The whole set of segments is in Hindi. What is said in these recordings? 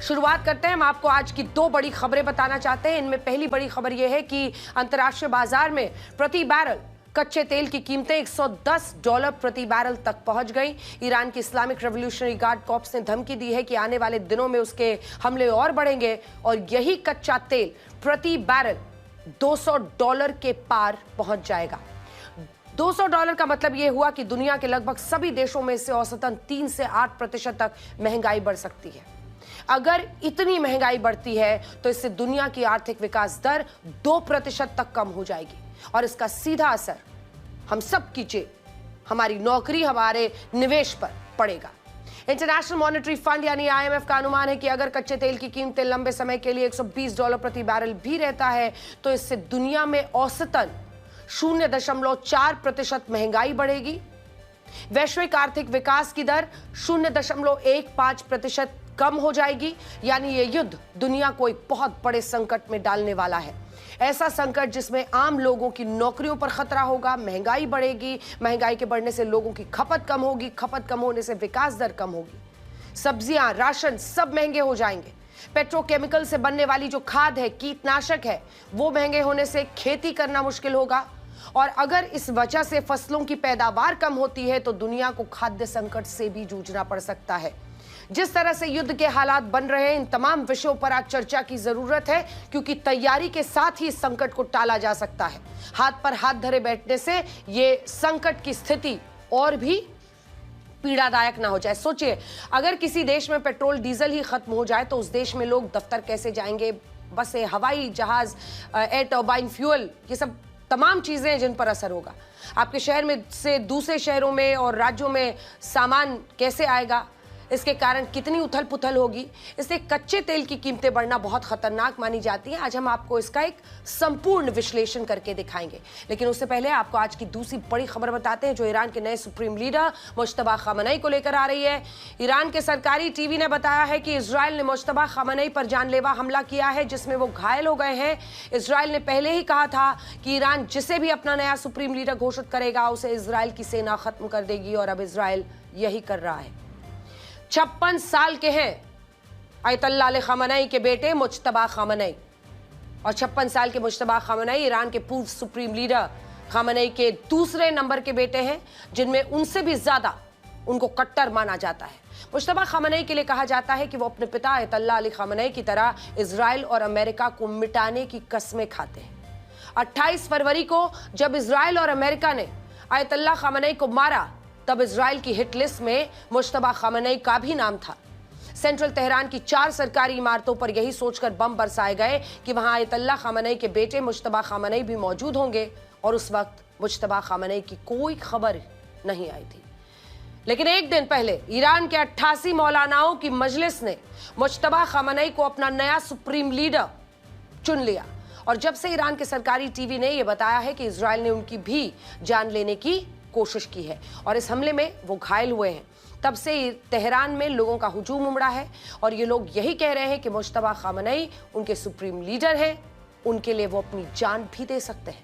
शुरुआत करते हैं। हम आपको आज की दो बड़ी खबरें बताना चाहते हैं। इनमें पहली बड़ी खबर यह है कि अंतर्राष्ट्रीय बाजार में प्रति बैरल कच्चे तेल की कीमतें $110 प्रति बैरल तक पहुंच गई। ईरान की इस्लामिक रेवोल्यूशनरी गार्ड कॉर्प्स ने धमकी दी है कि आने वाले दिनों में उसके हमले और बढ़ेंगे और यही कच्चा तेल प्रति बैरल $200 के पार पहुंच जाएगा। $200 का मतलब यह हुआ कि दुनिया के लगभग सभी देशों में इससे औसतन 3 से 8% तक महंगाई बढ़ सकती है। अगर इतनी महंगाई बढ़ती है तो इससे दुनिया की आर्थिक विकास दर 2% तक कम हो जाएगी और इसका सीधा असर हम सब की जेब, हमारी नौकरी, हमारे निवेश पर पड़ेगा। इंटरनेशनल मॉनेटरी फंड यानी IMF का अनुमान है कि अगर कच्चे तेल की कीमतें लंबे समय के लिए $120 प्रति बैरल भी रहता है तो इससे दुनिया में औसतन 0.4% महंगाई बढ़ेगी। वैश्विक आर्थिक विकास की दर 0.15% कम हो जाएगी। यानी ये युद्ध दुनिया को एक बहुत बड़े संकट में डालने वाला है। ऐसा संकट जिसमें आम लोगों की नौकरियों पर खतरा होगा, महंगाई बढ़ेगी, महंगाई के बढ़ने से लोगों की खपत कम होगी, खपत कम होने से विकास दर कम होगी, सब्जियां, राशन सब महंगे हो जाएंगे, पेट्रोकेमिकल से बनने वाली जो खाद है, कीटनाशक है, वो महंगे होने से खेती करना मुश्किल होगा और अगर इस वजह से फसलों की पैदावार कम होती है तो दुनिया को खाद्य संकट से भी जूझना पड़ सकता है। जिस तरह से युद्ध के हालात बन रहे हैं, इन तमाम विषयों पर आज चर्चा की जरूरत है क्योंकि तैयारी के साथ ही इस संकट को टाला जा सकता है। हाथ पर हाथ धरे बैठने से ये संकट की स्थिति और भी पीड़ादायक ना हो जाए। सोचिए, अगर किसी देश में पेट्रोल डीजल ही खत्म हो जाए तो उस देश में लोग दफ्तर कैसे जाएंगे, बसें, हवाई जहाज, एयर टर्बाइन फ्यूल, ये सब तमाम चीजें हैं जिन पर असर होगा। आपके शहर में से दूसरे शहरों में और राज्यों में सामान कैसे आएगा, इसके कारण कितनी उथल पुथल होगी। इसलिए कच्चे तेल की कीमतें बढ़ना बहुत खतरनाक मानी जाती हैं। आज हम आपको इसका एक संपूर्ण विश्लेषण करके दिखाएंगे, लेकिन उससे पहले आपको आज की दूसरी बड़ी खबर बताते हैं जो ईरान के नए सुप्रीम लीडर मुज्तबा खामनेई को लेकर आ रही है। ईरान के सरकारी टीवी ने बताया है कि इजराइल ने मुज्तबा खामनेई पर जानलेवा हमला किया है जिसमें वो घायल हो गए हैं। इजराइल ने पहले ही कहा था कि ईरान जिसे भी अपना नया सुप्रीम लीडर घोषित करेगा उसे इजराइल की सेना खत्म कर देगी और अब इजराइल यही कर रहा है। 56 साल के हैं आयतुल्लाह अली खामनेई के बेटे मुज्तबा खामनेई और 56 साल के मुज्तबा खामनेई ईरान के पूर्व सुप्रीम लीडर खामनेई के दूसरे नंबर के बेटे हैं जिनमें उनसे भी ज्यादा उनको कट्टर माना जाता है। मुज्तबा खामनेई के लिए कहा जाता है कि वो अपने पिता आयतुल्लाह अली खामनेई की तरह इजराइल और अमेरिका को मिटाने की कस्में खाते हैं। 28 फरवरी को जब इजराइल और अमेरिका ने आयतुल्लाह खामनेई को मारा तब इजराइल की हिट लिस्ट में मुज्तबा खामनेई का भी नाम था। सेंट्रल तेहरान की 4 सरकारी इमारतों पर यही सोचकर बम बरसाए गए कि वहां आयतुल्लाह खामनेई के बेटे मुज्तबा खामनेई भी मौजूद होंगे और उस वक्त मुज्तबा खामनेई की कोई खबर नहीं आई थी। लेकिन एक दिन पहले ईरान के 88 मौलानाओं की मजलिस ने मुज्तबा खामनेई को अपना नया सुप्रीम लीडर चुन लिया और जब से ईरान के सरकारी टीवी ने यह बताया है कि इजराइल ने उनकी भी जान लेने की कोशिश की है और इस हमले में वो घायल हुए हैं, तब से तेहरान में लोगों का हुजूम उमड़ा है और ये लोग यही कह रहे हैं कि मुज्तबा खामनेई उनके सुप्रीम लीडर हैं, उनके लिए वो अपनी जान भी दे सकते हैं।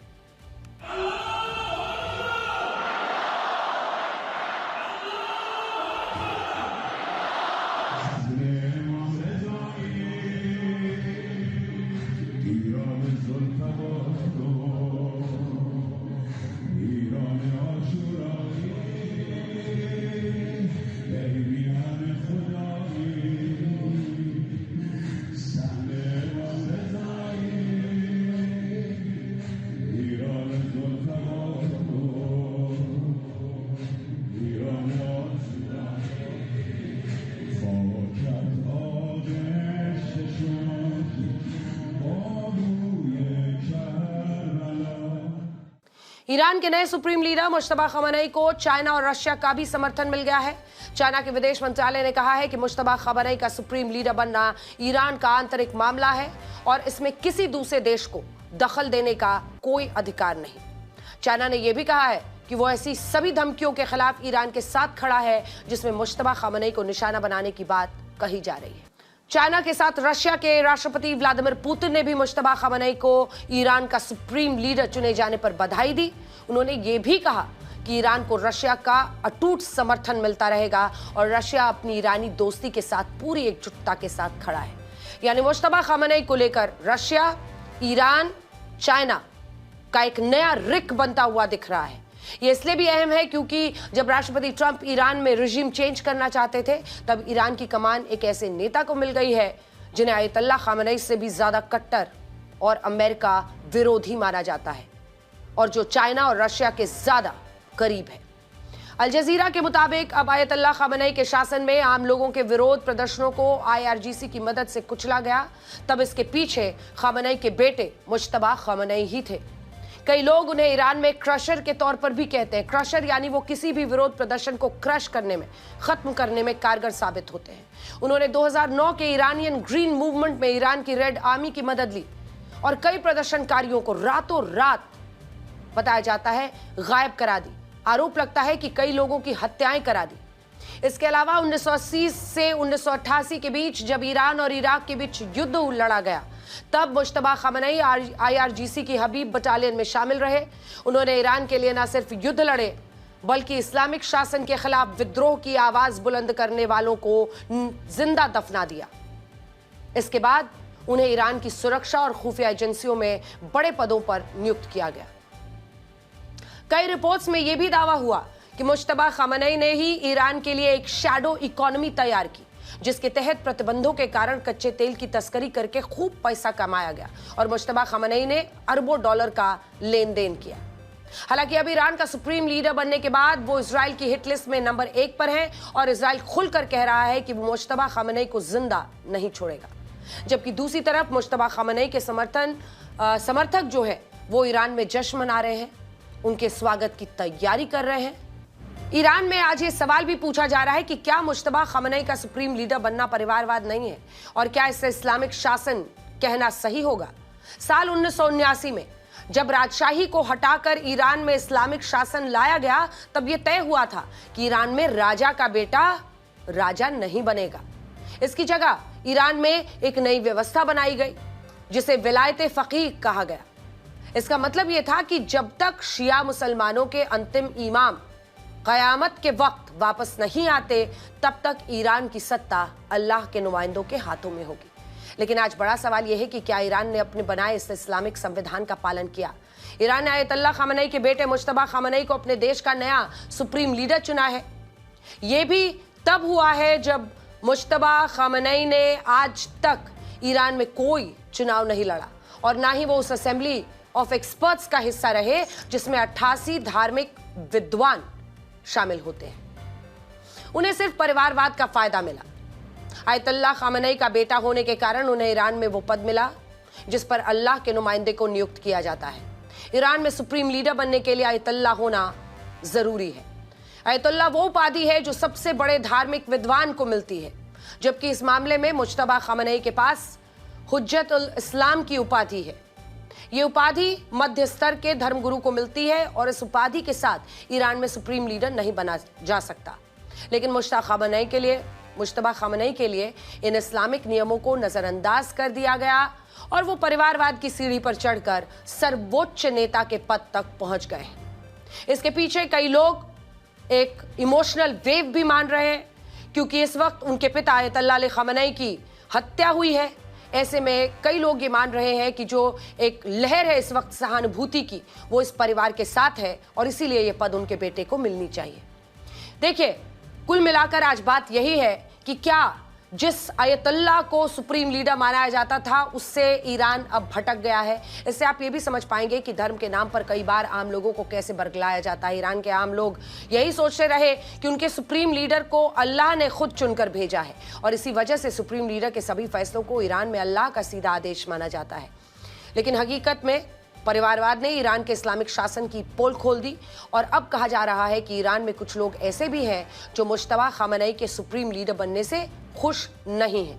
ईरान के नए सुप्रीम लीडर मुज्तबा खामनेई को चाइना और रशिया का भी समर्थन मिल गया है। चाइना के विदेश मंत्रालय ने कहा है कि मुज्तबा खामनेई का सुप्रीम लीडर बनना ईरान का आंतरिक मामला है और इसमें किसी दूसरे देश को दखल देने का कोई अधिकार नहीं। चाइना ने यह भी कहा है कि वो ऐसी सभी धमकियों के खिलाफ ईरान के साथ खड़ा है जिसमें मुज्तबा खामनेई को निशाना बनाने की बात कही जा रही है। चाइना के साथ रशिया के राष्ट्रपति व्लादिमीर पुतिन ने भी मुज्तबा खामनेई को ईरान का सुप्रीम लीडर चुने जाने पर बधाई दी। उन्होंने ये भी कहा कि कि ईरान को रशिया का अटूट समर्थन मिलता रहेगा और रशिया अपनी ईरानी दोस्ती के साथ पूरी एकजुटता के साथ खड़ा है। यानी मुश्तबा खामनेई को लेकर रशिया, ईरान, चाइना का एक नया रिक बनता हुआ दिख रहा है। ये इसलिए भी अहम है क्योंकि जब राष्ट्रपति ट्रंप ईरान में रिजीम चेंज करना चाहते थे, तब ईरान की कमान एक ऐसे नेता को मिल गई है जिन्हें आयतुल्लाह खामनेई से भी ज्यादा कट्टर और अमेरिका विरोधी माना जाता है और जो चाइना और रशिया के ज्यादा करीब है। अल जजीरा के मुताबिक अब आयतुल्लाह खामनेई के शासन में आम लोगों के विरोध प्रदर्शनों को IRGC की मदद से कुचला गया। तब इसके पीछे खामनेई के बेटे मुज्तबा खामनेई ही थे। कई लोग उन्हें ईरान में क्रशर के तौर पर भी कहते हैं। क्रशर यानी वो किसी भी विरोध प्रदर्शन को क्रश करने में, खत्म करने में कारगर साबित होते हैं। उन्होंने 2009 के ईरानियन ग्रीन मूवमेंट में ईरान की रेड आर्मी की मदद ली और कई प्रदर्शनकारियों को रातों रात बताया जाता है गायब करा दी। आरोप लगता है कि कई लोगों की हत्याएं करा दी। इसके अलावा 1980 से 1988 के बीच जब ईरान और इराक के बीच युद्ध लड़ा गया, तब मुज्तबा खामनेई IRGC की हबीब बटालियन में शामिल रहे। उन्होंने ईरान के लिए न सिर्फ युद्ध लड़े बल्कि इस्लामिक शासन के खिलाफ विद्रोह की आवाज बुलंद करने वालों को जिंदा दफना दिया। इसके बाद उन्हें ईरान की सुरक्षा और खुफिया एजेंसियों में बड़े पदों पर नियुक्त किया गया। कई रिपोर्ट्स में यह भी दावा हुआ कि मुज्तबा खामनेई ने ही ईरान के लिए एक शैडो इकोनॉमी तैयार की, जिसके तहत प्रतिबंधों के कारण कच्चे तेल की तस्करी करके खूब पैसा कमाया गया और मुज्तबा खामनेई ने अरबों डॉलर का लेन देन किया। हालांकि अब ईरान का सुप्रीम लीडर बनने के बाद वो इजराइल की हिट लिस्ट में नंबर 1 पर है और इजराइल खुलकर कह रहा है कि वो मुज्तबा खामनेई को जिंदा नहीं छोड़ेगा। जबकि दूसरी तरफ मुज्तबा खामनेई के समर्थक जो है वो ईरान में जश्न मना रहे हैं, उनके स्वागत की तैयारी कर रहे हैं। ईरान में आज ये सवाल भी पूछा जा रहा है कि क्या मुज्तबा खामनेई का सुप्रीम लीडर बनना परिवारवाद नहीं है और क्या इससे इस्लामिक शासन कहना सही होगा। साल 1979 में जब राजशाही को हटाकर ईरान में इस्लामिक शासन लाया गया, तब यह तय हुआ था कि ईरान में राजा का बेटा राजा नहीं बनेगा। इसकी जगह ईरान में एक नई व्यवस्था बनाई गई जिसे विलायत फकीह कहा गया। इसका मतलब यह था कि जब तक शिया मुसलमानों के अंतिम इमाम कयामत के वक्त वापस नहीं आते, तब तक ईरान की सत्ता अल्लाह के नुमाइंदों के हाथों में होगी। लेकिन आज बड़ा सवाल यह है कि क्या ईरान ने अपने बनाए इस इस्लामिक संविधान का पालन किया। ईरान ने आयतुल्लाह खामनेई के बेटे मुज्तबा खामनेई को अपने देश का नया सुप्रीम लीडर चुना है। यह भी तब हुआ है जब मुज्तबा खामनेई ने आज तक ईरान में कोई चुनाव नहीं लड़ा और ना ही वो उस असेंबली ऑफ एक्सपर्ट्स का हिस्सा रहे जिसमें 88 धार्मिक विद्वान शामिल होते हैं। उन्हें सिर्फ परिवारवाद का फायदा मिला। आयतुल्लाह खामनेई का बेटा होने के कारण उन्हें ईरान में वो पद मिला जिस पर अल्लाह के नुमाइंदे को नियुक्त किया जाता है। ईरान में सुप्रीम लीडर बनने के लिए आयतुल्लाह होना जरूरी है। आयतुल्लाह वो उपाधि है जो सबसे बड़े धार्मिक विद्वान को मिलती है, जबकि इस मामले में मुज्तबा खामनेई के पास हुज्जतुल इस्लाम की उपाधि है। ये उपाधि मध्य स्तर के धर्मगुरु को मिलती है और इस उपाधि के साथ ईरान में सुप्रीम लीडर नहीं बना जा सकता। लेकिन मुज्तबा खामनेई के लिए इन इस्लामिक नियमों को नजरअंदाज कर दिया गया और वो परिवारवाद की सीढ़ी पर चढ़कर सर्वोच्च नेता के पद तक पहुंच गए। इसके पीछे कई लोग एक इमोशनल वेव भी मान रहे हैं क्योंकि इस वक्त उनके पिता आयतुल्लाह खामनेई की हत्या हुई है। ऐसे में कई लोग ये मान रहे हैं कि जो एक लहर है इस वक्त सहानुभूति की, वो इस परिवार के साथ है और इसीलिए ये पद उनके बेटे को मिलनी चाहिए। देखिए, कुल मिलाकर आज बात यही है कि क्या जिस आयतुल्लाह को सुप्रीम लीडर माना जाता था उससे ईरान अब भटक गया है। इससे आप ये भी समझ पाएंगे कि धर्म के नाम पर कई बार आम लोगों को कैसे बरगलाया जाता है। ईरान के आम लोग यही सोचते रहे कि उनके सुप्रीम लीडर को अल्लाह ने खुद चुनकर भेजा है और इसी वजह से सुप्रीम लीडर के सभी फैसलों को ईरान में अल्लाह का सीधा आदेश माना जाता है। लेकिन हकीकत में परिवारवाद ने ईरान के इस्लामिक शासन की पोल खोल दी और अब कहा जा रहा है कि ईरान में कुछ लोग ऐसे भी हैं जो मुज्तबा खामनेई के सुप्रीम लीडर बनने से खुश नहीं हैं।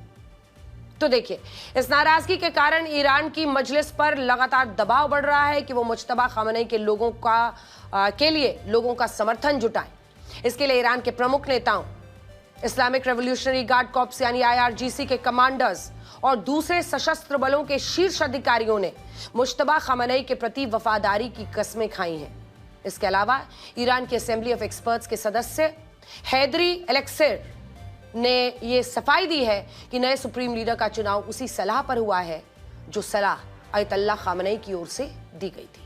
तो देखिए, इस नाराजगी के कारण ईरान की मजलिस पर लगातार दबाव बढ़ रहा है कि वो मुज्तबा खामनेई के लिए लोगों का समर्थन जुटाएं। इसके लिए ईरान के प्रमुख नेताओं, इस्लामिक रेवोल्यूशनरी गार्ड कॉर्प्स यानी IRGC के कमांडर्स और दूसरे सशस्त्र बलों के शीर्ष अधिकारियों ने मुज्तबा खामनेई के प्रति वफादारी की कस्में खाई हैं। इसके अलावा ईरान की असेंबली ऑफ एक्सपर्ट्स के सदस्य हैदरी एलेक्सर ने यह सफाई दी है कि नए सुप्रीम लीडर का चुनाव उसी सलाह पर हुआ है जो सलाह अयतुल्लाह खामनेई की ओर से दी गई थी।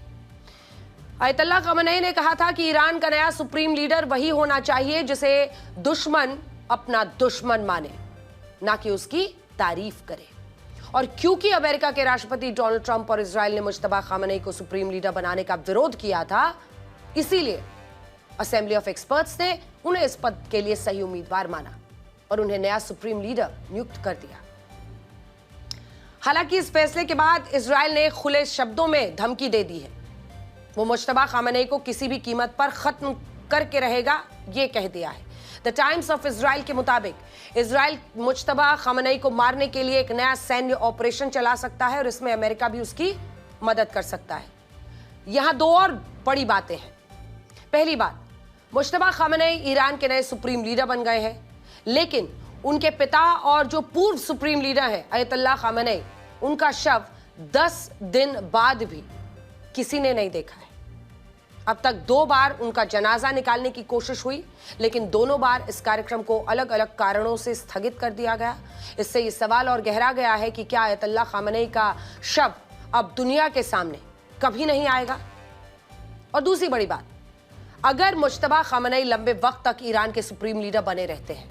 अयतुल्लाह खामनेई ने कहा था कि ईरान का नया सुप्रीम लीडर वही होना चाहिए जिसे दुश्मन अपना दुश्मन माने, ना कि उसकी तारीफ करे। और क्योंकि अमेरिका के राष्ट्रपति डोनाल्ड ट्रंप और इजराइल ने मुज्तबा खामनेई को सुप्रीम लीडर बनाने का विरोध किया था, इसीलिए असेंबली ऑफ एक्सपर्ट्स ने उन्हें इस पद के लिए सही उम्मीदवार माना और उन्हें नया सुप्रीम लीडर नियुक्त कर दिया। हालांकि इस फैसले के बाद इजराइल ने खुले शब्दों में धमकी दे दी है। वो मुज्तबा खामनेई को किसी भी कीमत पर खत्म करके रहेगा, ये कह दिया है। द टाइम्स ऑफ इजराइल के मुताबिक इजराइल मुज्तबा खामनेई को मारने के लिए एक नया सैन्य ऑपरेशन चला सकता है और इसमें अमेरिका भी उसकी मदद कर सकता है। यहां दो और बड़ी बातें हैं। पहली बात, मुज्तबा खामनेई ईरान के नए सुप्रीम लीडर बन गए हैं, लेकिन उनके पिता और जो पूर्व सुप्रीम लीडर है अयतुल्लाह खामनेई, उनका शव 10 दिन बाद भी किसी ने नहीं देखा है। अब तक 2 बार उनका जनाजा निकालने की कोशिश हुई, लेकिन दोनों बार इस कार्यक्रम को अलग अलग कारणों से स्थगित कर दिया गया। इससे यह सवाल और गहरा गया है कि क्या अयतुल्लाह खामनेई का शव अब दुनिया के सामने कभी नहीं आएगा। और दूसरी बड़ी बात, अगर मुज्तबा खामनेई लंबे वक्त तक ईरान के सुप्रीम लीडर बने रहते हैं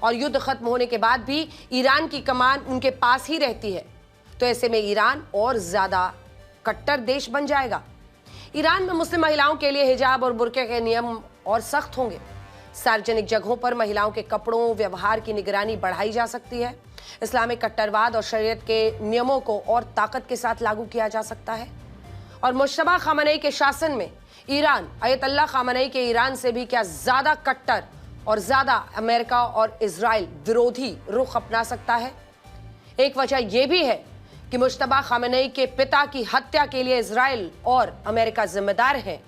और युद्ध खत्म होने के बाद भी ईरान की कमान उनके पास ही रहती है, तो ऐसे में ईरान और ज्यादा कट्टर देश बन जाएगा। ईरान में मुस्लिम महिलाओं के लिए हिजाब और बुर्के के नियम और सख्त होंगे। सार्वजनिक जगहों पर महिलाओं के कपड़ों, व्यवहार की निगरानी बढ़ाई जा सकती है। इस्लामिक कट्टरवाद और शरीयत के नियमों को और ताकत के साथ लागू किया जा सकता है। और मुज्तबा खामनेई के शासन में ईरान अयतुल्लाह खामनेई के ईरान से भी क्या ज्यादा कट्टर और ज्यादा अमेरिका और इजराइल विरोधी रुख अपना सकता है। एक वजह यह भी है कि मुज्तबा खामनेई के पिता की हत्या के लिए इजराइल और अमेरिका जिम्मेदार हैं,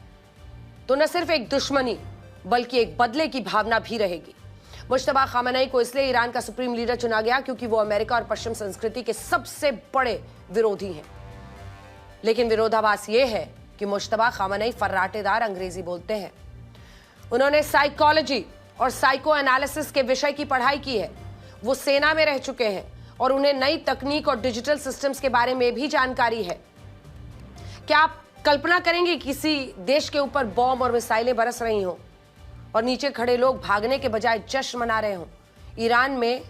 तो न सिर्फ एक दुश्मनी बल्कि एक बदले की भावना भी रहेगी। मुज्तबा खामनेई को इसलिए ईरान का सुप्रीम लीडर चुना गया क्योंकि वो अमेरिका और पश्चिम संस्कृति के सबसे बड़े विरोधी हैं। लेकिन विरोधाभास ये है कि मुज्तबा खामनेई फर्राटेदार अंग्रेजी बोलते हैं। उन्होंने साइकोलॉजी और साइको एनालिसिस के विषय की पढ़ाई की है। वो सेना में रह चुके हैं और उन्हें नई तकनीक और डिजिटल सिस्टम्स के बारे में भी जानकारी है। क्या आप कल्पना करेंगे किसी देश के ऊपर बॉम्ब और मिसाइलें बरस रही हों और नीचे खड़े लोग भागने के बजाय जश्न मना रहे हों? ईरान में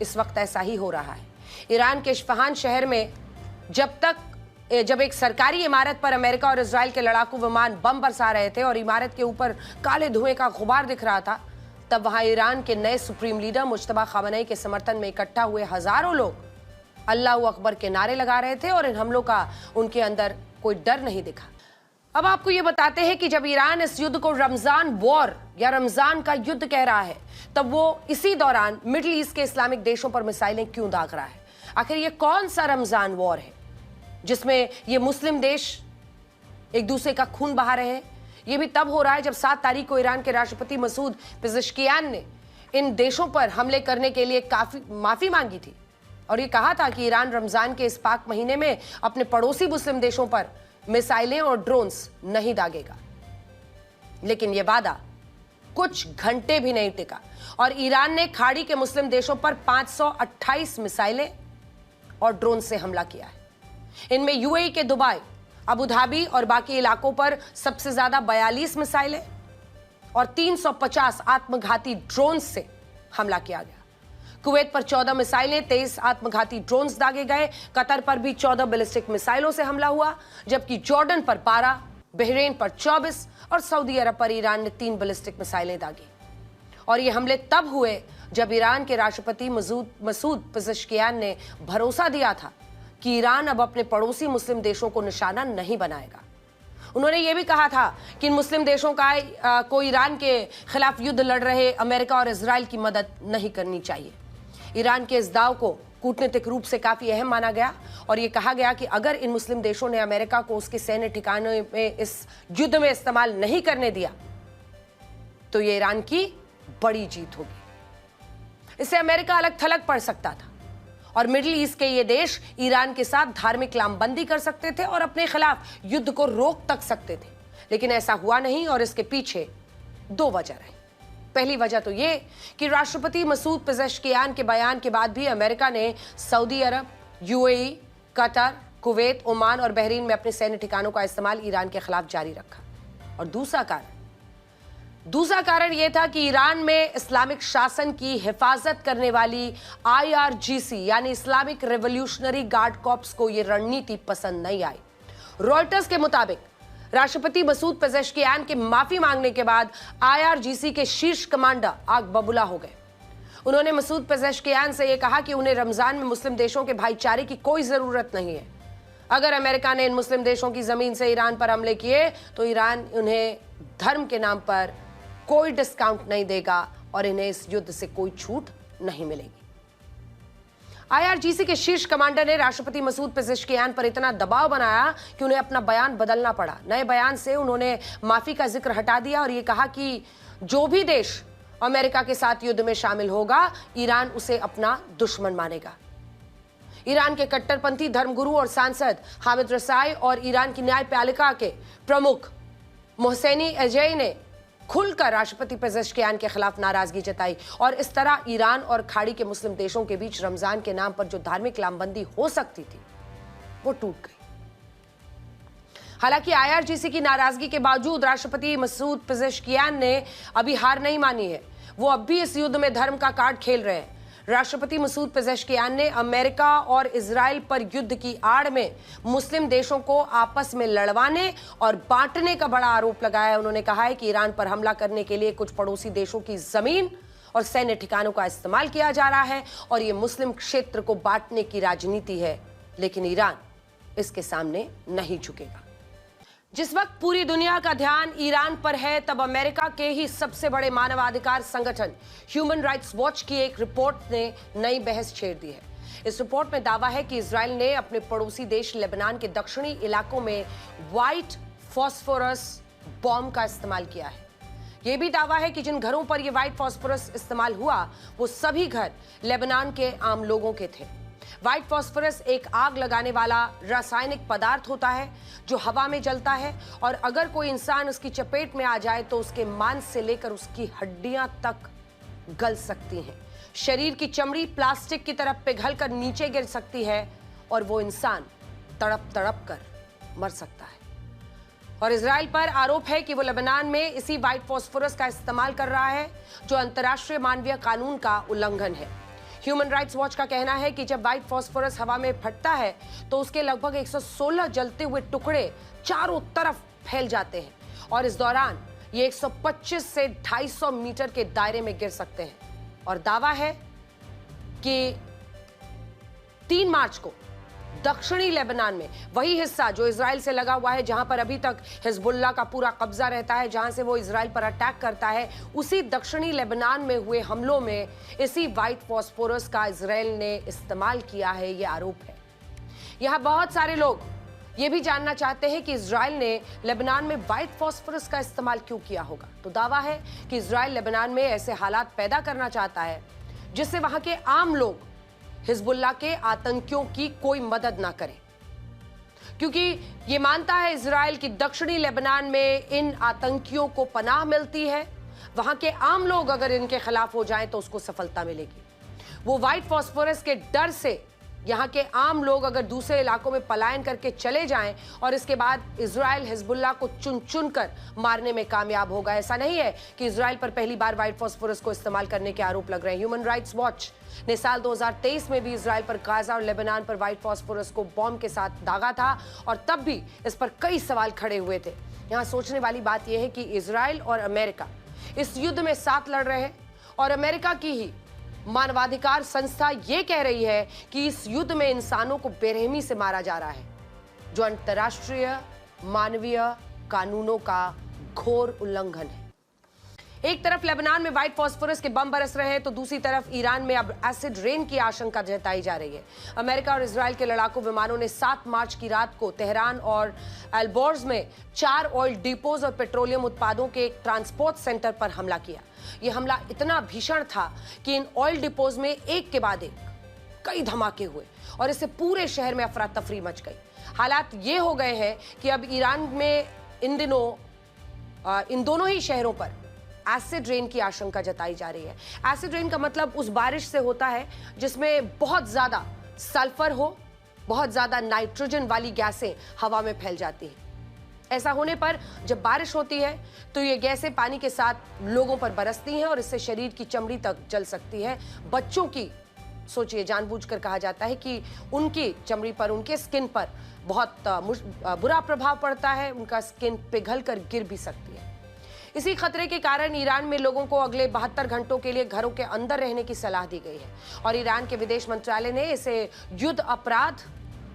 इस वक्त ऐसा ही हो रहा है। ईरान के इस्फहान शहर में जब एक सरकारी इमारत पर अमेरिका और इजराइल के लड़ाकू विमान बम बरसा रहे थे और इमारत के ऊपर काले धुएं का गुबार दिख रहा था, तब वहां ईरान के नए सुप्रीम लीडर मुज्तबा खामनेई के समर्थन में इकट्ठा हुए हजारों लोग अल्लाह अकबर के नारे लगा रहे थे और इन हमलों का उनके अंदर कोई डर नहीं दिखा। अब आपको ये बताते हैं कि जब ईरान इस युद्ध को रमजान वॉर या रमजान का युद्ध कह रहा है, तब वो इसी दौरान मिडिल ईस्ट के इस्लामिक देशों पर मिसाइलें क्यों दाग रहा है? आखिर ये कौन सा रमजान वॉर है जिसमें ये मुस्लिम देश एक दूसरे का खून बहा रहे हैं? ये भी तब हो रहा है जब 7 तारीख को ईरान के राष्ट्रपति मसूद पेज़ेश्कियान ने इन देशों पर हमले करने के लिए काफी माफी मांगी थी और ये कहा था कि ईरान रमजान के इस पाक महीने में अपने पड़ोसी मुस्लिम देशों पर मिसाइलें और ड्रोन्स नहीं दागेगा। लेकिन यह वादा कुछ घंटे भी नहीं टिका और ईरान ने खाड़ी के मुस्लिम देशों पर 528 मिसाइलें और ड्रोन से हमला किया है। इनमें यूएई के दुबई, अबू धाबी और बाकी इलाकों पर सबसे ज्यादा 42 मिसाइलें और 350 आत्मघाती ड्रोन से हमला किया गया। कुवैत पर 14 मिसाइलें, 23 आत्मघाती ड्रोन्स दागे गए। कतर पर भी 14 बैलिस्टिक मिसाइलों से हमला हुआ, जबकि जॉर्डन पर 12, बहरीन पर 24 और सऊदी अरब पर ईरान ने 3 बैलिस्टिक मिसाइलें दागी। और ये हमले तब हुए जब ईरान के राष्ट्रपति मसूद पेज़ेश्कियान ने भरोसा दिया था कि ईरान अब अपने पड़ोसी मुस्लिम देशों को निशाना नहीं बनाएगा। उन्होंने ये भी कहा था कि इन मुस्लिम देशों को ईरान के खिलाफ युद्ध लड़ रहे अमेरिका और इजराइल की मदद नहीं करनी चाहिए। ईरान के इस दाव को कूटनीतिक रूप से काफी अहम माना गया और ये कहा गया कि अगर इन मुस्लिम देशों ने अमेरिका को उसके सैन्य ठिकानों में इस युद्ध में इस्तेमाल नहीं करने दिया तो ये ईरान की बड़ी जीत होगी। इससे अमेरिका अलग थलग पड़ सकता था और मिडिल ईस्ट के ये देश ईरान के साथ धार्मिक लामबंदी कर सकते थे और अपने खिलाफ युद्ध को रोक तक सकते थे। लेकिन ऐसा हुआ नहीं और इसके पीछे दो वजह रही। पहली वजह तो ये कि राष्ट्रपति मसूद पेजेश्कियान के बयान के बाद भी अमेरिका ने सऊदी अरब, यूएई, कतर, कुवैत, ओमान और बहरीन में अपने सैन्य ठिकानों का इस्तेमाल ईरान के खिलाफ जारी रखा। और दूसरा कारण यह था कि ईरान में इस्लामिक शासन की हिफाजत करने वाली आईआरजीसी यानी इस्लामिक रेवोल्यूशनरी गार्ड कॉर्प्स को यह रणनीति पसंद नहीं आई। रॉयटर्स के मुताबिक राष्ट्रपति मसूद पेजेश्कियान के माफी मांगने के बाद आईआरजीसी के शीर्ष कमांडर आग बबूला हो गए। उन्होंने मसूद पेजेश्कियान से यह कहा कि उन्हें रमजान में मुस्लिम देशों के भाईचारे की कोई जरूरत नहीं है। अगर अमेरिका ने इन मुस्लिम देशों की जमीन से ईरान पर हमले किए तो ईरान उन्हें धर्म के नाम पर कोई डिस्काउंट नहीं देगा और इन्हें इस युद्ध से कोई छूट नहीं मिलेगी। आईआरजीसी के शीर्ष कमांडर ने राष्ट्रपति मसूद पेजेश्कियान पर इतना दबाव बनाया कि उन्हें अपना बयान बदलना पड़ा। नए बयान से उन्होंने माफी का जिक्र हटा दिया और यह कहा कि जो भी देश अमेरिका के साथ युद्ध में शामिल होगा, ईरान उसे अपना दुश्मन मानेगा। ईरान के कट्टरपंथी धर्मगुरु और सांसद हामिद रसाई और ईरान की न्यायपालिका के प्रमुख मोहसेनी एजई ने खुलकर राष्ट्रपति पेजेश्कियान के खिलाफ नाराजगी जताई और इस तरह ईरान और खाड़ी के मुस्लिम देशों के बीच रमजान के नाम पर जो धार्मिक लामबंदी हो सकती थी वो टूट गई। हालांकि आईआरजीसी की नाराजगी के बावजूद राष्ट्रपति मसूद पेजेश्कियान ने अभी हार नहीं मानी है। वो अब भी इस युद्ध में धर्म का कार्ड खेल रहे हैं। राष्ट्रपति मसूद पेजेश्कियान ने अमेरिका और इजराइल पर युद्ध की आड़ में मुस्लिम देशों को आपस में लड़वाने और बांटने का बड़ा आरोप लगाया। उन्होंने कहा है कि ईरान पर हमला करने के लिए कुछ पड़ोसी देशों की जमीन और सैन्य ठिकानों का इस्तेमाल किया जा रहा है और ये मुस्लिम क्षेत्र को बांटने की राजनीति है, लेकिन ईरान इसके सामने नहीं झुकेगा। जिस वक्त पूरी दुनिया का ध्यान ईरान पर है, तब अमेरिका के ही सबसे बड़े मानवाधिकार संगठन ह्यूमन राइट्स वॉच की एक रिपोर्ट ने नई बहस छेड़ दी है। इस रिपोर्ट में दावा है कि इजराइल ने अपने पड़ोसी देश लेबनान के दक्षिणी इलाकों में व्हाइट फॉस्फोरस बॉम्ब का इस्तेमाल किया है। यह भी दावा है कि जिन घरों पर यह व्हाइट फॉस्फोरस इस्तेमाल हुआ वो सभी घर लेबनान के आम लोगों के थे। व्हाइट फॉस्फोरस एक आग लगाने वाला रासायनिक पदार्थ होता है जो हवा में जलता है और अगर कोई इंसान उसकी चपेट में आ जाए तो उसके मांस से लेकर उसकी हड्डियां तक गल सकती हैं। शरीर की चमड़ी प्लास्टिक की तरफ पिघल कर नीचे गिर सकती है और वो इंसान तड़प तड़प कर मर सकता है। और इजराइल पर आरोप है कि वो लेबनान में इसी व्हाइट फॉस्फोरस का इस्तेमाल कर रहा है जो अंतर्राष्ट्रीय मानवीय कानून का उल्लंघन है। ह्यूमन राइट्स वॉच का कहना है कि जब व्हाइट फॉस्फोरस हवा में फटता है तो उसके लगभग 116 जलते हुए टुकड़े चारों तरफ फैल जाते हैं और इस दौरान ये 125 से 250 मीटर के दायरे में गिर सकते हैं। और दावा है कि 3 मार्च को दक्षिणी लेबनान में वही हिस्सा जो इजराइल से लगा हुआ है, जहां पर अभी तक हिजबुल्लाह का पूरा कब्जा रहता है, जहां से वो इजराइल पर अटैक करता है, उसी दक्षिणी लेबनान में हुए हमलों में इसी व्हाइट फॉस्फोरस का इजराइल ने इस्तेमाल किया है, ये आरोप है। यहां बहुत सारे लोग ये भी जानना चाहते हैं कि इजराइल ने लेबनान में व्हाइट फॉस्फोरस का इस्तेमाल क्यों किया होगा। तो दावा है कि इजराइल लेबनान में ऐसे हालात पैदा करना चाहता है जिससे वहां के आम लोग हिजबुल्लाह के आतंकियों की कोई मदद ना करें, क्योंकि ये मानता है इजराइल की दक्षिणी लेबनान में इन आतंकियों को पनाह मिलती है। वहां के आम लोग अगर इनके खिलाफ हो जाएं तो उसको सफलता मिलेगी। वो व्हाइट फॉस्फोरस के डर से यहाँ के आम लोग अगर दूसरे इलाकों में पलायन करके चले जाएं और इसके बाद इजराइल हिजबुल्लाह को चुन चुन कर मारने में कामयाब होगा। ऐसा नहीं है कि इजराइल पर पहली बार व्हाइट फॉस्फोरस को इस्तेमाल करने के आरोप लग रहे हैं। ह्यूमन राइट्स वॉच ने साल 2023 में भी इजराइल पर गाजा और लेबनान पर व्हाइट फॉस्फोरस को बॉम्ब के साथ दागा था और तब भी इस पर कई सवाल खड़े हुए थे। यहाँ सोचने वाली बात यह है कि इजराइल और अमेरिका इस युद्ध में साथ लड़ रहे हैं और अमेरिका की ही मानवाधिकार संस्था ये कह रही है कि इस युद्ध में इंसानों को बेरहमी से मारा जा रहा है, जो अंतर्राष्ट्रीय मानवीय कानूनों का घोर उल्लंघन है। एक तरफ लेबनान में व्हाइट फॉस्फोरस के बम बरस रहे हैं तो दूसरी तरफ ईरान में अब एसिड रेन की आशंका जताई जा रही है। अमेरिका और इजराइल के लड़ाकू विमानों ने 7 मार्च की रात को तेहरान और अल्बोर्ज में 4 ऑयल डिपोज और पेट्रोलियम उत्पादों के एक ट्रांसपोर्ट सेंटर पर हमला किया। यह हमला इतना भीषण था कि इन ऑयल डिपोज में एक के बाद एक कई धमाके हुए और इससे पूरे शहर में अफरा तफरी मच गई। हालात ये हो गए हैं कि अब ईरान में इन दिनों इन दोनों ही शहरों पर एसिड रेन की आशंका जताई जा रही है। एसिड रेन का मतलब उस बारिश से होता है जिसमें बहुत ज्यादा सल्फर हो, बहुत ज्यादा नाइट्रोजन वाली गैसें हवा में फैल जाती हैं। ऐसा होने पर जब बारिश होती है तो ये गैसें पानी के साथ लोगों पर बरसती हैं और इससे शरीर की चमड़ी तक जल सकती है। बच्चों की सोचिए, जानबूझकर कहा जाता है कि उनकी चमड़ी पर, उनके स्किन पर बहुत बुरा प्रभाव पड़ता है, उनका स्किन पिघल कर गिर भी सकती है। इसी खतरे के कारण ईरान में लोगों को अगले 72 घंटों के लिए घरों के अंदर रहने की सलाह दी गई है और ईरान के विदेश मंत्रालय ने इसे युद्ध अपराध,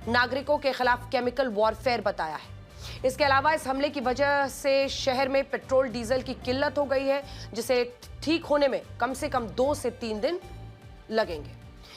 नागरिकों के खिलाफ केमिकल वॉरफेयर बताया है। इसके अलावा इस हमले की वजह से शहर में पेट्रोल डीजल की किल्लत हो गई है, जिसे ठीक होने में कम से कम 2 से 3 दिन लगेंगे।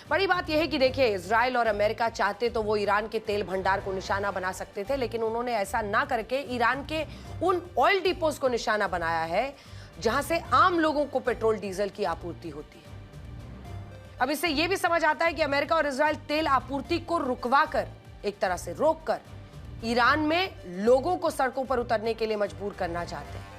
बड़ी बात यह है कि देखिए, इजराइल और अमेरिका चाहते तो वो ईरान के तेल भंडार को निशाना बना सकते थे, लेकिन उन्होंने ऐसा ना करके ईरान के उन ऑयल डिपोज को निशाना बनाया है जहां से आम लोगों को पेट्रोल डीजल की आपूर्ति होती है। अब इससे यह भी समझ आता है कि अमेरिका और इजराइल तेल आपूर्ति को रुकवा कर, एक तरह से रोक कर, ईरान में लोगों को सड़कों पर उतरने के लिए मजबूर करना चाहते हैं।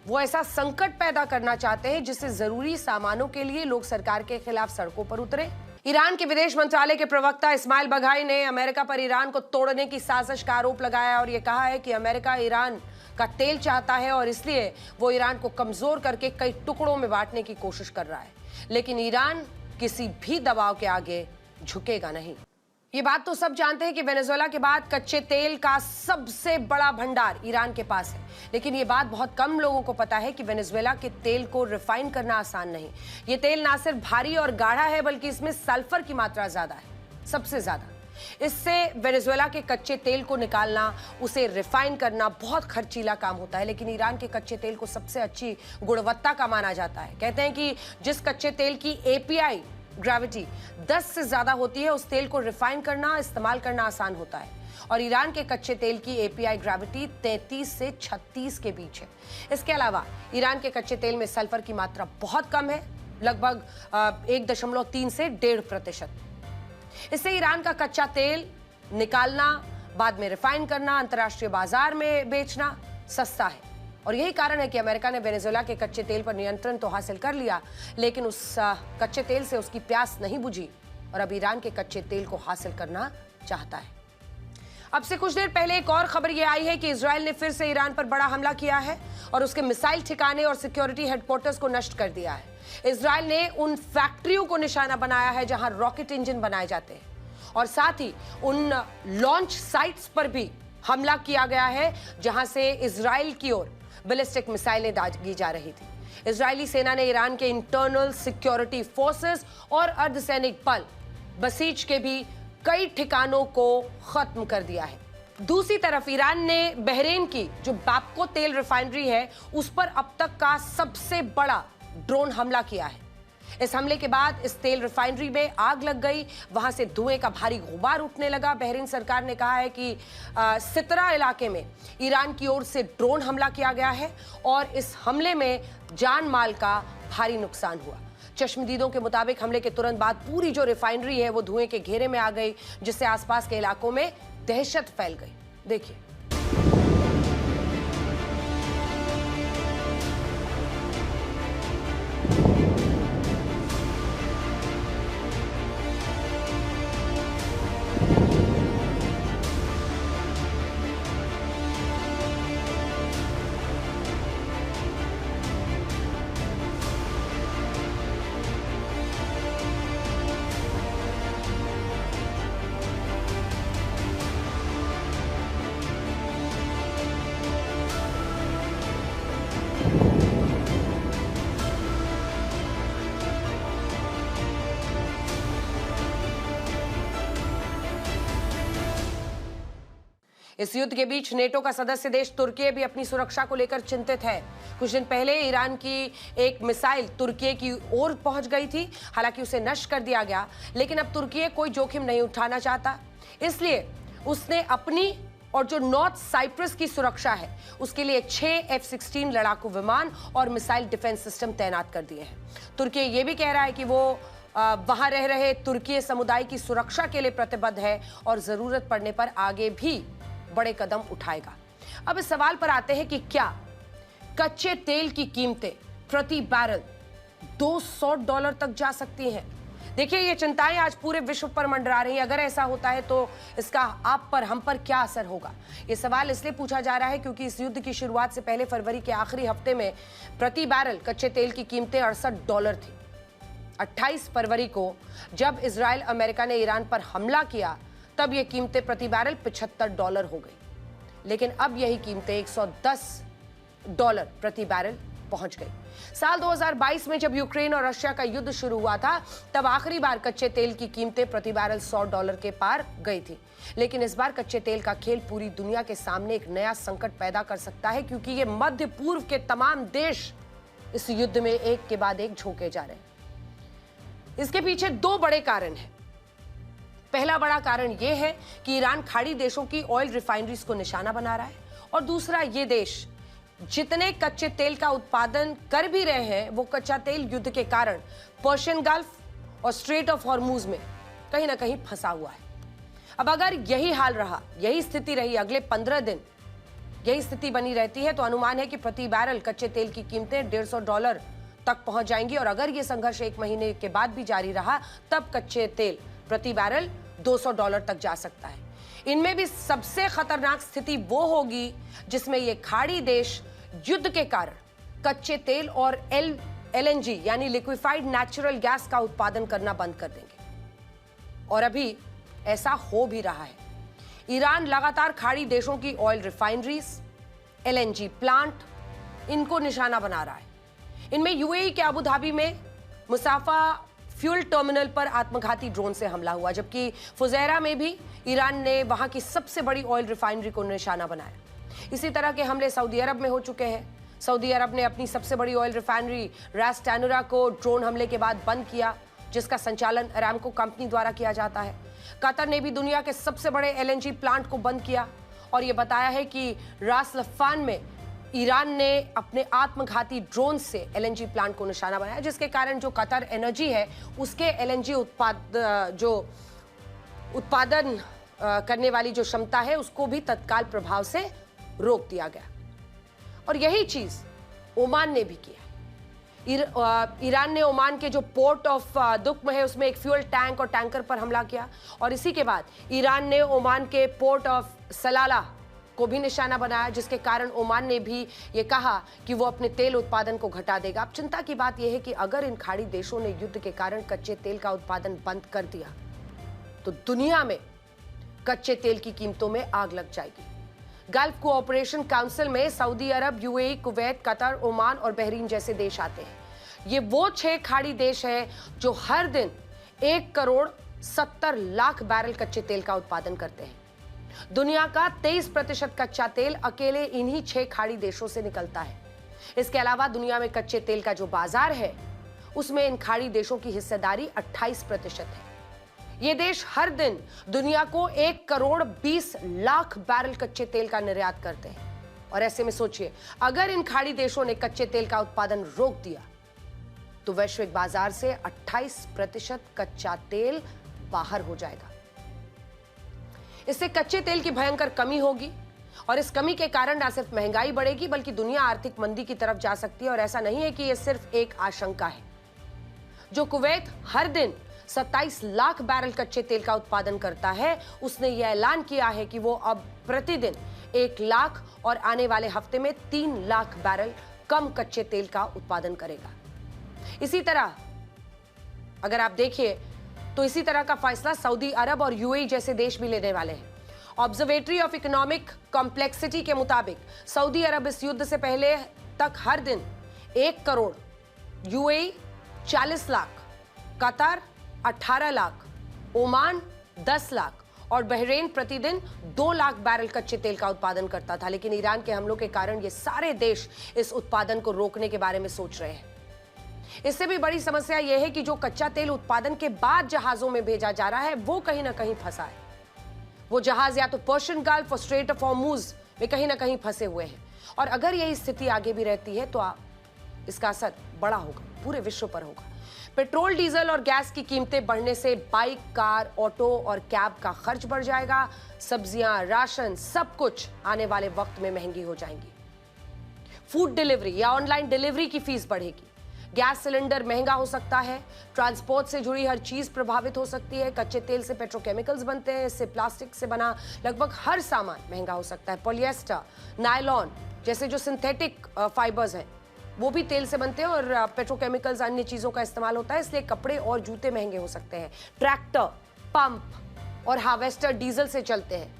वो ऐसा संकट पैदा करना चाहते हैं जिससे जरूरी सामानों के लिए लोग सरकार के खिलाफ सड़कों पर उतरे। ईरान के विदेश मंत्रालय के प्रवक्ता इस्माइल बघाई ने अमेरिका पर ईरान को तोड़ने की साजिश का आरोप लगाया और यह कहा है कि अमेरिका ईरान का तेल चाहता है और इसलिए वो ईरान को कमजोर करके कई टुकड़ों में बांटने की कोशिश कर रहा है, लेकिन ईरान किसी भी दबाव के आगे झुकेगा नहीं। ये बात तो सब जानते हैं कि वेनेजुएला के बाद कच्चे तेल का सबसे बड़ा भंडार ईरान के पास है, लेकिन ये बात बहुत कम लोगों को पता है कि वेनेजुएला के तेल को रिफाइन करना आसान नहीं। ये तेल ना सिर्फ भारी और गाढ़ा है, बल्कि इसमें सल्फर की मात्रा ज्यादा है, सबसे ज्यादा। इससे वेनेजुएला के कच्चे तेल को निकालना, उसे रिफाइन करना बहुत खर्चीला काम होता है, लेकिन ईरान के कच्चे तेल को सबसे अच्छी गुणवत्ता का माना जाता है। कहते हैं कि जिस कच्चे तेल की एपीआई ग्रेविटी 10 से ज्यादा होती है, उस तेल को रिफाइन करना, इस्तेमाल करना आसान होता है। और ईरान के कच्चे तेल की एपीआई ग्रेविटी 33 से 36 के बीच है। इसके अलावा ईरान के कच्चे तेल में सल्फर की मात्रा बहुत कम है, लगभग 1.3 से 1.5%। इससे ईरान का कच्चा तेल निकालना, बाद में रिफाइन करना, अंतर्राष्ट्रीय बाजार में बेचना सस्ता है। और यही कारण है कि अमेरिका ने वेनेजुएला के कच्चे तेल पर नियंत्रण तो हासिल कर लिया, लेकिन उस कच्चे तेल से उसकी प्यास नहीं बुझी और अब ईरान के कच्चे तेल को हासिल करना चाहता है। अब से कुछ देर पहले एक और खबर यह आई है कि इजराइल ने फिर से ईरान पर बड़ा हमला किया है और उसके मिसाइल ठिकाने और सिक्योरिटी हेडक्वार्टर्स को नष्ट कर दिया है। इजराइल ने उन फैक्ट्रियों को निशाना बनाया है जहां रॉकेट इंजन बनाए जाते हैं और साथ ही उन लॉन्च साइट्स पर भी हमला किया गया है जहां से इजराइल की ओर बैलिस्टिक मिसाइलें दागी जा रही थी। इजरायली सेना ने ईरान के इंटरनल सिक्योरिटी फोर्सेस और अर्धसैनिक बल बसीज के भी कई ठिकानों को खत्म कर दिया है। दूसरी तरफ ईरान ने बहरीन की जो बैपको तेल रिफाइनरी है, उस पर अब तक का सबसे बड़ा ड्रोन हमला किया है। इस हमले के बाद इस तेल रिफाइनरी में आग लग गई, वहां से धुएं का भारी गुबार उठने लगा। बहरीन सरकार ने कहा है कि सितरा इलाके में ईरान की ओर से ड्रोन हमला किया गया है और इस हमले में जान माल का भारी नुकसान हुआ। चश्मदीदों के मुताबिक हमले के तुरंत बाद पूरी जो रिफाइनरी है वो धुएं के घेरे में आ गई, जिससे आसपास के इलाकों में दहशत फैल गई। देखिए, इस युद्ध के बीच नेटो का सदस्य देश तुर्की भी अपनी सुरक्षा को लेकर चिंतित है। कुछ दिन पहले ईरान की एक मिसाइल तुर्की की ओर पहुंच गई थी, हालांकि उसे नष्ट कर दिया गया, लेकिन अब तुर्की कोई जोखिम नहीं उठाना चाहता, इसलिए उसने अपनी और जो नॉर्थ साइप्रस की सुरक्षा है उसके लिए 6 F-16 लड़ाकू विमान और मिसाइल डिफेंस सिस्टम तैनात कर दिए हैं। तुर्की ये भी कह रहा है कि वो वहां रह रहे तुर्की समुदाय की सुरक्षा के लिए प्रतिबद्ध है और जरूरत पड़ने पर आगे भी बड़े कदम उठाएगा। अब इस सवाल पर आते हैं कि क्या कच्चे तेल की कीमतें प्रति बैरल $200 तक जा सकती हैं। देखिए, ये चिंताएं आज पूरे विश्व पर मंडरा रही हैं। अगर ऐसा होता है तो इसका आप पर, हम पर क्या असर होगा? ये सवाल इसलिए पूछा जा रहा है क्योंकि इस युद्ध की शुरुआत से पहले फरवरी के आखिरी हफ्ते में प्रति बैरल कच्चे तेल की कीमतें $68 थी। 28 फरवरी को जब इजराइल अमेरिका ने ईरान पर हमला किया तब ये कीमतें प्रति बैरल $75 हो गई, लेकिन अब यही कीमतें $110 प्रति बैरल पहुंच गई। साल 2022 में जब यूक्रेन और रशिया का युद्ध शुरू हुआ था तब आखिरी बार कच्चे तेल की कीमतें प्रति बैरल $100 के पार गई थी, लेकिन इस बार कच्चे तेल का खेल पूरी दुनिया के सामने एक नया संकट पैदा कर सकता है क्योंकि ये मध्य पूर्व के तमाम देश इस युद्ध में एक के बाद एक झोंके जा रहे हैं। इसके पीछे दो बड़े कारण हैं। पहला बड़ा कारण यह है कि ईरान खाड़ी देशों की ऑयल रिफाइनरीज को निशाना बना रहा है, और दूसरा, ये देश जितने कच्चे तेल का उत्पादन कर भी रहे हैं वो कच्चा तेल युद्ध के कारण पर्शियन गल्फ और स्ट्रेट ऑफ हॉर्मूज में कहीं ना कहीं फंसा हुआ है। अब अगर यही हाल रहा, यही स्थिति रही, अगले 15 दिन यही स्थिति बनी रहती है तो अनुमान है कि प्रति बैरल कच्चे तेल की कीमतें $150 तक पहुंच जाएंगी, और अगर ये संघर्ष 1 महीने के बाद भी जारी रहा तब कच्चे तेल प्रति बैरल $200 तक जा सकता है। इनमें भी सबसे खतरनाक स्थिति वो होगी जिसमें ये खाड़ी देश युद्ध के कारण कच्चे तेल और LNG यानी लिक्विफाइड नेचुरल गैस का उत्पादन करना बंद कर देंगे, और अभी ऐसा हो भी रहा है। ईरान लगातार खाड़ी देशों की ऑयल रिफाइनरीज, LNG प्लांट इनको निशाना बना रहा है। इनमें यूएई के अबू धाबी में मुसाफा फ्यूल टर्मिनल पर आत्मघाती ड्रोन से हमला हुआ, जबकि फुजैरा में भी ईरान ने वहां की सबसे बड़ी ऑयल रिफाइनरी को निशाना बनाया। इसी तरह के हमले सऊदी अरब में हो चुके हैं। सऊदी अरब ने अपनी सबसे बड़ी ऑयल रिफाइनरी रास टैनुरा को ड्रोन हमले के बाद बंद किया, जिसका संचालन अरामको कंपनी द्वारा किया जाता है। कतर ने भी दुनिया के सबसे बड़े LNG प्लांट को बंद किया और यह बताया है कि रास लफान में ईरान ने अपने आत्मघाती ड्रोन से LNG प्लांट को निशाना बनाया, जिसके कारण जो कतर एनर्जी है उसके LNG उत्पादन करने वाली जो क्षमता है उसको भी तत्काल प्रभाव से रोक दिया गया। और यही चीज ओमान ने भी किया। ईरान ने ओमान के जो पोर्ट ऑफ दुक्म है उसमें एक फ्यूल टैंक और टैंकर पर हमला किया, और इसी के बाद ईरान ने ओमान के पोर्ट ऑफ सलाला को भी निशाना बनाया, जिसके कारण ओमान ने भी ये कहा कि वो अपने तेल उत्पादन को घटा देगा। अब चिंता की बात यह है कि अगर इन खाड़ी देशों ने युद्ध के कारण कच्चे तेल का उत्पादन बंद कर दिया तो दुनिया में कच्चे तेल की कीमतों में आग लग जाएगी। गल्फ कोऑपरेशन काउंसिल में सऊदी अरब, यूएई, कुवैत, कतर, ओमान और बहरीन जैसे देश आते हैं। ये वो 6 खाड़ी देश हैं जो हर दिन 1 करोड़ 70 लाख बैरल कच्चे तेल का उत्पादन करते हैं। दुनिया का 23% कच्चा तेल अकेले इन्हीं 6 खाड़ी देशों से निकलता है। इसके अलावा दुनिया में कच्चे तेल का जो बाजार है उसमें इन खाड़ी देशों की हिस्सेदारी 28% है। ये देश हर दिन दुनिया को 1 करोड़ 20 लाख बैरल कच्चे तेल का निर्यात करते हैं, और ऐसे में सोचिए, अगर इन खाड़ी देशों ने कच्चे तेल का उत्पादन रोक दिया तो वैश्विक बाजार से 28% कच्चा तेल बाहर हो जाएगा। इससे कच्चे तेल की भयंकर कमी होगी, और इस कमी के कारण न सिर्फ महंगाई बढ़ेगी बल्कि दुनिया आर्थिक मंदी की तरफ जा सकती है। और ऐसा नहीं है कि यह सिर्फ एक आशंका है। जो कुवैत हर दिन 27 लाख बैरल कच्चे तेल का उत्पादन करता है, उसने यह ऐलान किया है कि वो अब प्रतिदिन 1 लाख और आने वाले हफ्ते में 3 लाख बैरल कम कच्चे तेल का उत्पादन करेगा। इसी तरह अगर आप देखिए तो इसी तरह का फैसला सऊदी अरब और यूएई जैसे देश भी लेने वाले हैं। ऑब्जर्वेटरी ऑफ इकोनॉमिक कॉम्प्लेक्सिटी के मुताबिक सऊदी अरब इस युद्ध से पहले तक हर दिन 1 crore, UAE 40 lakh, Qatar 18 lakh, Oman 10 lakh और बहरीन प्रतिदिन 2 लाख बैरल कच्चे तेल का उत्पादन करता था। लेकिन ईरान के हमलों के कारण ये सारे देश इस उत्पादन को रोकने के बारे में सोच रहे हैं। इससे भी बड़ी समस्या यह है कि जो कच्चा तेल उत्पादन के बाद जहाजों में भेजा जा रहा है वो कहीं ना कहीं फंसा है। वो जहाज या तो पर्शियन गल्फ और स्ट्रेट ऑफ हॉर्मूज में कहीं ना कहीं फंसे हुए हैं, और अगर यही स्थिति आगे भी रहती है तो इसका असर बड़ा होगा, पूरे विश्व पर होगा। पेट्रोल, डीजल और गैस की कीमतें बढ़ने से बाइक, कार, ऑटो और कैब का खर्च बढ़ जाएगा। सब्जियां, राशन, सब कुछ आने वाले वक्त में महंगी हो जाएंगी। फूड डिलीवरी या ऑनलाइन डिलीवरी की फीस बढ़ेगी, गैस सिलेंडर महंगा हो सकता है, ट्रांसपोर्ट से जुड़ी हर चीज प्रभावित हो सकती है, कच्चे तेल से पेट्रोकेमिकल्स बनते हैं, इससे प्लास्टिक से बना लगभग हर सामान महंगा हो सकता है। पॉलिएस्टर, नायलॉन जैसे जो सिंथेटिक फाइबर्स हैं वो भी तेल से बनते हैं और पेट्रोकेमिकल्स अन्य चीजों का इस्तेमाल होता है, इसलिए कपड़े और जूते महंगे हो सकते हैं। ट्रैक्टर, पंप और हार्वेस्टर डीजल से चलते हैं,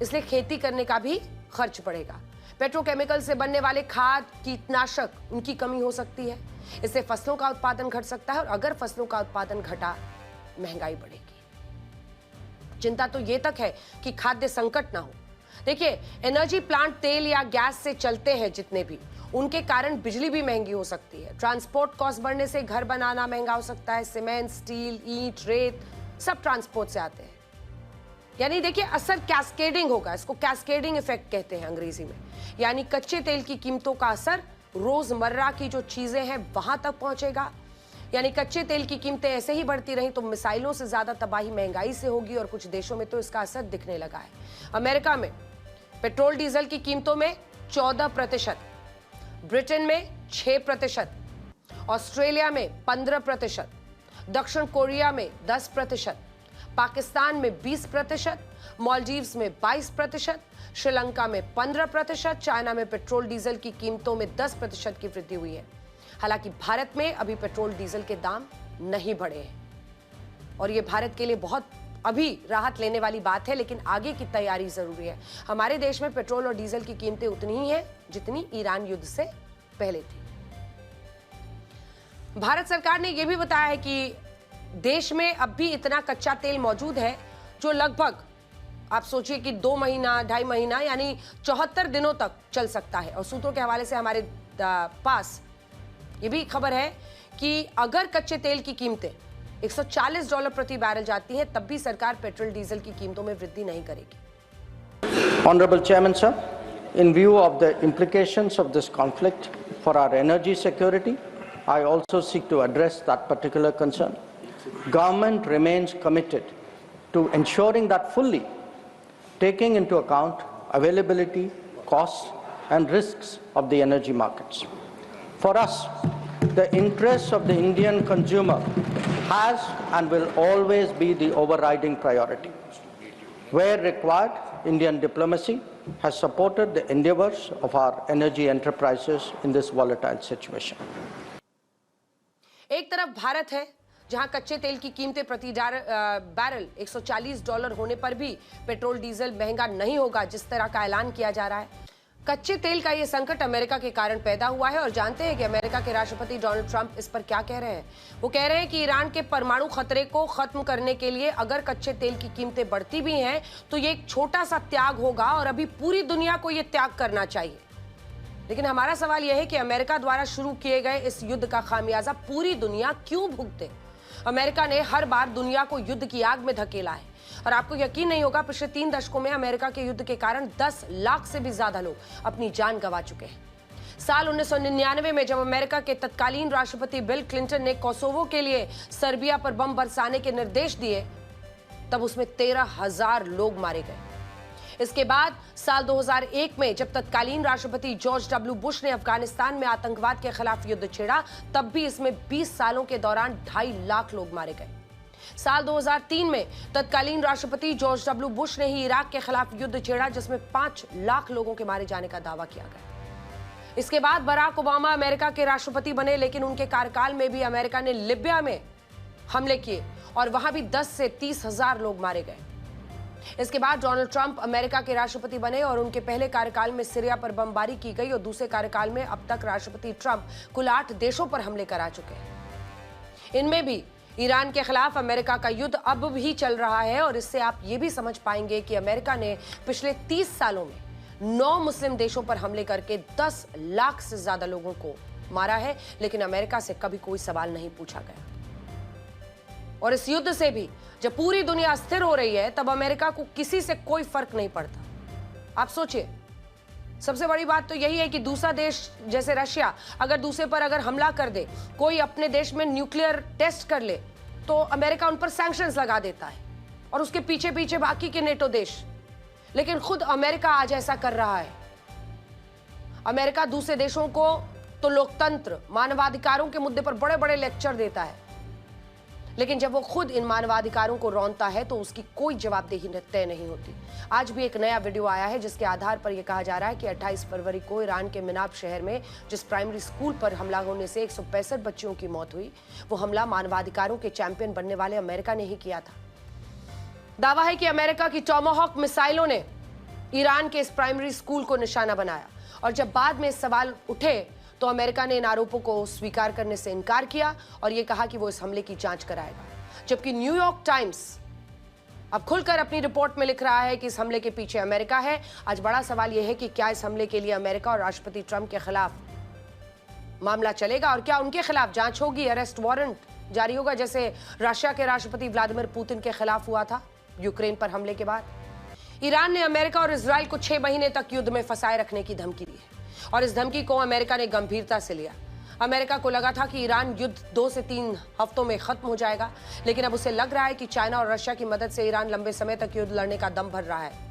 इसलिए खेती करने का भी खर्च बढ़ेगा। पेट्रोकेमिकल से बनने वाले खाद, कीटनाशक, उनकी कमी हो सकती है, इससे फसलों का उत्पादन घट सकता है और अगर फसलों का उत्पादन घटा, महंगाई बढ़ेगी। चिंता तो ये तक है कि खाद्य संकट ना हो। देखिए, एनर्जी प्लांट तेल या गैस से चलते हैं जितने भी, उनके कारण बिजली भी महंगी हो सकती है। ट्रांसपोर्ट कॉस्ट बढ़ने से घर बनाना महंगा हो सकता है। सीमेंट, स्टील, ईंट, रेत सब ट्रांसपोर्ट से आते हैं। यानी देखिए, असर कैस्केडिंग होगा, इसको कैस्केडिंग इफेक्ट कहते हैं अंग्रेजी में। यानी कच्चे तेल की कीमतों का असर रोजमर्रा की जो चीजें हैं वहां तक पहुंचेगा। यानी कच्चे तेल की कीमतें ऐसे ही बढ़ती रहीं तो मिसाइलों से ज्यादा तबाही महंगाई से होगी और कुछ देशों में तो इसका असर दिखने लगा है। अमेरिका में पेट्रोल डीजल की कीमतों में 14%, ब्रिटेन में 6%, ऑस्ट्रेलिया में 15%, दक्षिण कोरिया में 10%, पाकिस्तान में 20%, मालदीव्स में 22%, श्रीलंका में 15%, चाइना में पेट्रोल डीजल की कीमतों में 10% की वृद्धि हुई है। हालांकि भारत में अभी पेट्रोल डीजल के दाम नहीं बढ़े हैं और ये भारत के लिए बहुत अभी राहत लेने वाली बात है, लेकिन आगे की तैयारी जरूरी है। हमारे देश में पेट्रोल और डीजल की कीमतें उतनी ही हैं जितनी ईरान युद्ध से पहले थी। भारत सरकार ने यह भी बताया है कि देश में अब भी इतना कच्चा तेल मौजूद है जो लगभग, आप सोचिए कि 2 महीना 2.5 महीना यानी 74 दिनों तक चल सकता है। और सूत्रों के हवाले से हमारे पास ये भी खबर है कि अगर कच्चे तेल की कीमतें $140 प्रति बैरल जाती है तब भी सरकार पेट्रोल डीजल की कीमतों में वृद्धि नहीं करेगी। Honorable Chairman, sir, in view of the implications of this conflict for our energy security, I also seek to address that particular concern. Government remains committed to ensuring that fully taking into account availability, costs and risks of the energy markets. For us, the interests of the Indian consumer has and will always be the overriding priority. Where required, Indian diplomacy has supported the endeavors of our energy enterprises in this volatile situation. एक तरफ भारत है जहां कच्चे तेल की कीमतें प्रति बैरल $140 होने पर भी पेट्रोल डीजल महंगा नहीं होगा जिस तरह का ऐलान किया जा रहा है। कच्चे तेल का ये संकट अमेरिका के कारण पैदा हुआ है और जानते हैं कि अमेरिका के राष्ट्रपति डोनाल्ड ट्रंप इस पर क्या कह रहे हैं। वो कह रहे हैं कि ईरान के परमाणु खतरे को खत्म करने के लिए अगर कच्चे तेल की कीमतें बढ़ती भी हैं तो ये एक छोटा सा त्याग होगा और अभी पूरी दुनिया को ये त्याग करना चाहिए। लेकिन हमारा सवाल यह है कि अमेरिका द्वारा शुरू किए गए इस युद्ध का खामियाजा पूरी दुनिया क्यों भुगते? अमेरिका ने हर बार दुनिया को युद्ध की आग में धकेला है और आपको यकीन नहीं होगा, पिछले 3 दशकों में अमेरिका के युद्ध के कारण 10 लाख से भी ज्यादा लोग अपनी जान गंवा चुके हैं। साल 1999 में जब अमेरिका के तत्कालीन राष्ट्रपति बिल क्लिंटन ने कोसोवो के लिए सर्बिया पर बम बरसाने के निर्देश दिए, तब उसमें 13,000 लोग मारे गए। इसके बाद साल 2001 में जब तत्कालीन राष्ट्रपति जॉर्ज डब्ल्यू बुश ने अफगानिस्तान में आतंकवाद के खिलाफ युद्ध छेड़ा, तब भी इसमें 20 सालों के दौरान 2.5 लाख लोग मारे गए। साल 2003 में तत्कालीन राष्ट्रपति जॉर्ज डब्ल्यू बुश ने ही इराक के खिलाफ युद्ध छेड़ा जिसमें 5 लाख लोगों के मारे जाने का दावा किया गया। इसके बाद बराक ओबामा अमेरिका के राष्ट्रपति बने, लेकिन उनके कार्यकाल में भी अमेरिका ने लिबिया में हमले किए और वहां भी 10 से 30,000 लोग मारे गए। इसके बाद डोनाल्ड ट्रंप अमेरिका के राष्ट्रपति बने और उनके पहले कार्यकाल में सीरिया पर बमबारी की गई और दूसरे कार्यकाल में अब तक राष्ट्रपति ट्रंप कुल 8 देशों पर हमले करा चुके हैं। इनमें भी ईरान के खिलाफ अमेरिका का युद्ध अब भी चल रहा है और इससे आप ये भी समझ पाएंगे कि अमेरिका ने पिछले 30 सालों में 9 मुस्लिम देशों पर हमले करके 10 लाख से ज्यादा लोगों को मारा है, लेकिन अमेरिका से कभी कोई सवाल नहीं पूछा गया। और इस युद्ध से भी जब पूरी दुनिया अस्थिर हो रही है तब अमेरिका को किसी से कोई फर्क नहीं पड़ता। आप सोचिए, सबसे बड़ी बात तो यही है कि दूसरा देश जैसे रशिया अगर दूसरे पर हमला कर दे, कोई अपने देश में न्यूक्लियर टेस्ट कर ले, तो अमेरिका उन पर सैंक्शंस लगा देता है और उसके पीछे पीछे बाकी के नेटो देश। लेकिन खुद अमेरिका आज ऐसा कर रहा है। अमेरिका दूसरे देशों को तो लोकतंत्र, मानवाधिकारों के मुद्दे पर बड़े बड़े लेक्चर देता है, लेकिन जब वो खुद इन मानवाधिकारों को रौंदता है तो उसकी कोई जवाबदेही तय नहीं होती। आज भी एक नया वीडियो आया है जिसके आधार पर यह कहा जा रहा है कि 28 फरवरी को ईरान के मिनाब शहर में जिस प्राइमरी स्कूल पर हमला होने से 165 बच्चियों की मौत हुई, वो हमला मानवाधिकारों के चैंपियन बनने वाले अमेरिका ने ही किया था। दावा है कि अमेरिका की टॉमाहॉक मिसाइलों ने ईरान के इस प्राइमरी स्कूल को निशाना बनाया, और जब बाद में सवाल उठे तो अमेरिका ने इन आरोपों को स्वीकार करने से इनकार किया और यह कहा कि वो इस हमले की जांच कराएगा। जबकि न्यूयॉर्क टाइम्स अब खुलकर अपनी रिपोर्ट में लिख रहा है कि इस हमले के पीछे अमेरिका है। आज बड़ा सवाल यह है कि क्या इस हमले के लिए अमेरिका और राष्ट्रपति ट्रंप के खिलाफ मामला चलेगा और क्या उनके खिलाफ जांच होगी, अरेस्ट वारंट जारी होगा, जैसे रशिया के राष्ट्रपति व्लादिमीर पुतिन के खिलाफ हुआ था यूक्रेन पर हमले के बाद। ईरान ने अमेरिका और इजराइल को 6 महीने तक युद्ध में फंसाए रखने की धमकी दी है और इस धमकी को अमेरिका ने गंभीरता से लिया। अमेरिका को लगा था कि ईरान युद्ध 2 से 3 हफ्तों में खत्म हो जाएगा, लेकिन अब उसे लग रहा है कि चाइना और रशिया की मदद से ईरान लंबे समय तक युद्ध लड़ने का दम भर रहा है।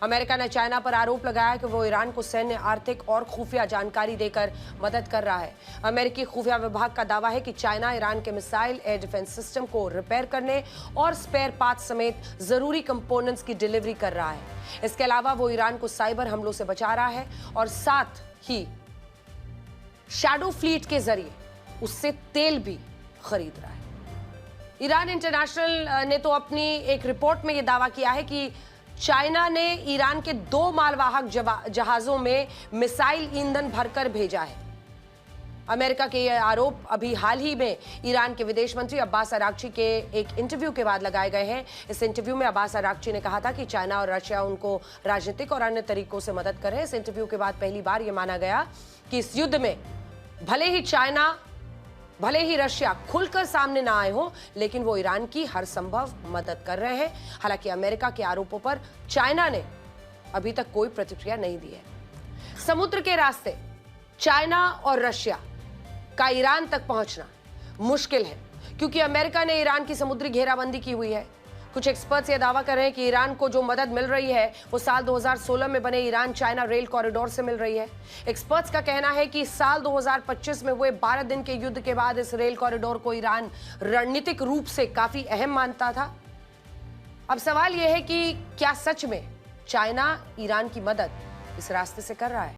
अमेरिका ने चाइना पर आरोप लगाया कि वो ईरान को सैन्य, आर्थिक और खुफिया जानकारी देकर मदद कर रहा है। अमेरिकी खुफिया विभाग का दावा है कि चाइना ईरान के मिसाइल, एयर डिफेंस सिस्टम को रिपेयर करने और स्पेयर पार्ट्स समेत जरूरी कंपोनेंट्स की डिलीवरी कर रहा है। इसके अलावा वो ईरान को साइबर हमलों से बचा रहा है और साथ ही शैडो फ्लीट के जरिए उससे तेल भी खरीद रहा है। ईरान इंटरनेशनल ने तो अपनी एक रिपोर्ट में यह दावा किया है कि चाइना ने ईरान के 2 मालवाहक जहाजों में मिसाइल ईंधन भरकर भेजा है। अमेरिका के ये आरोप अभी हाल ही में ईरान के विदेश मंत्री अब्बास अरागची के एक इंटरव्यू के बाद लगाए गए हैं। इस इंटरव्यू में अब्बास अरागची ने कहा था कि चाइना और रशिया उनको राजनीतिक और अन्य तरीकों से मदद कर रहे हैं। इस इंटरव्यू के बाद पहली बार यह माना गया कि इस युद्ध में भले ही चाइना, भले ही रशिया खुलकर सामने ना आए हो, लेकिन वो ईरान की हर संभव मदद कर रहे हैं। हालांकि अमेरिका के आरोपों पर चाइना ने अभी तक कोई प्रतिक्रिया नहीं दी है। समुद्र के रास्ते चाइना और रशिया का ईरान तक पहुंचना मुश्किल है क्योंकि अमेरिका ने ईरान की समुद्री घेराबंदी की हुई है। कुछ एक्सपर्ट्स ये दावा कर रहे हैं कि ईरान को जो मदद मिल रही है वो साल 2016 में बने ईरान चाइना रेल कॉरिडोर से मिल रही है। एक्सपर्ट्स का कहना है कि साल 2025 में हुए 12 दिन के युद्ध के बाद इस रेल कॉरिडोर को ईरान रणनीतिक रूप से काफी अहम मानता था। अब सवाल यह है कि क्या सच में चाइना ईरान की मदद इस रास्ते से कर रहा है?